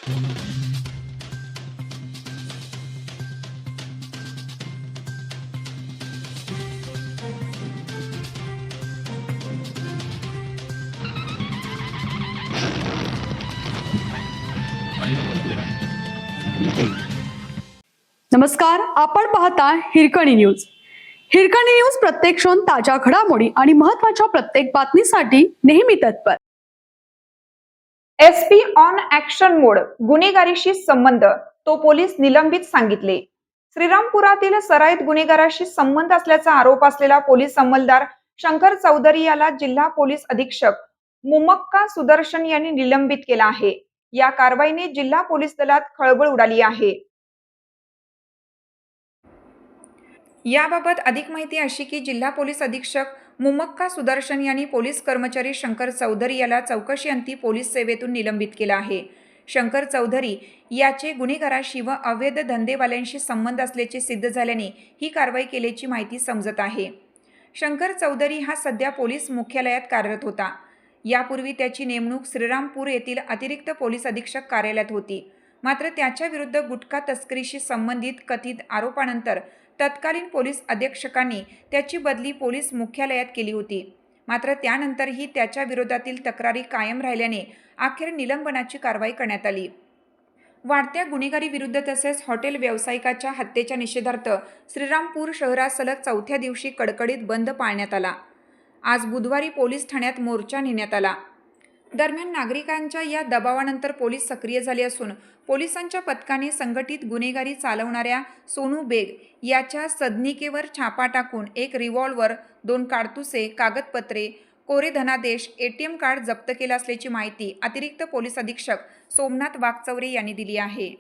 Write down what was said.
नमस्कार, आपण पाहता हिरकणी न्यूज. हिरकणी न्यूज प्रत्येक क्षण ताज्या घडामोडी आणि महत्त्वाच्या प्रत्येक बातमीसाठी नेहमी तत्पर. एसपी ऑन ऍक्शन मोड, गुन्हेगारीशी संबंध, तो पोलीस निलंबित सांगितले. श्रीरामपुरातील सराईत गुन्हेगाराशी संबंध असल्याचा आरोप असलेला पोलीस अंमलदार शंकर चौधरी याला जिल्हा पोलीस अधीक्षक मुमक्का सुदर्शन यांनी निलंबित केला आहे. या कारवाईने जिल्हा पोलीस दलात खळबळ उडाली आहे. याबाबत अधिक माहिती अशी की जिल्हा पोलीस अधीक्षक मुमक्का सुदर्शन यांनी पोलीस कर्मचारी शंकर चौधरी याला चौकशीअंती पोलीस सेवेतून निलंबित केला आहे. शंकर चौधरी याचे गुन्हेगाराशी व अवैध धंदेवाल्यांशी संबंध असल्याचे सिद्ध झाल्याने ही कारवाई केल्याची माहिती समजत आहे. शंकर चौधरी हा सध्या पोलीस मुख्यालयात कार्यरत होता. यापूर्वी त्याची नेमणूक श्रीरामपूर येथील अतिरिक्त पोलीस अधीक्षक कार्यालयात होती. मात्र त्याच्या विरुद्ध गुटखा तस्करीशी संबंधित कथित आरोपानंतर तत्कालीन पोलीस अधीक्षकांनी त्याची बदली पोलीस मुख्यालयात केली होती. मात्र त्यानंतरही त्याच्या विरोधातील तक्रारी कायम राहिल्याने अखेर निलंबनाची कारवाई करण्यात आली. वाढत्या गुन्हेगारी विरुद्ध तसेच हॉटेल व्यावसायिकाच्या हत्येच्या निषेधार्थ श्रीरामपूर शहरात सलग चौथ्या दिवशी कडकडीत बंद पाळण्यात आला. आज बुधवारी पोलीस ठाण्यात मोर्चा नेण्यात आला. दरम्यान नागरिकांच्या या दबावानंतर पोलीस सक्रिय झाले असून पोलिसांच्या पथकाने संघटित गुन्हेगारी चालवणाऱ्या सोनू बेग याच्या सदनिकेवर छापा टाकून एक रिव्हॉल्वर, 2 काडतुसे, कागदपत्रे, कोरे धनादेश, ATM कार्ड जप्त केला असल्याची माहिती अतिरिक्त पोलीस अधीक्षक सोमनाथ वाघचौरे यांनी दिली आहे.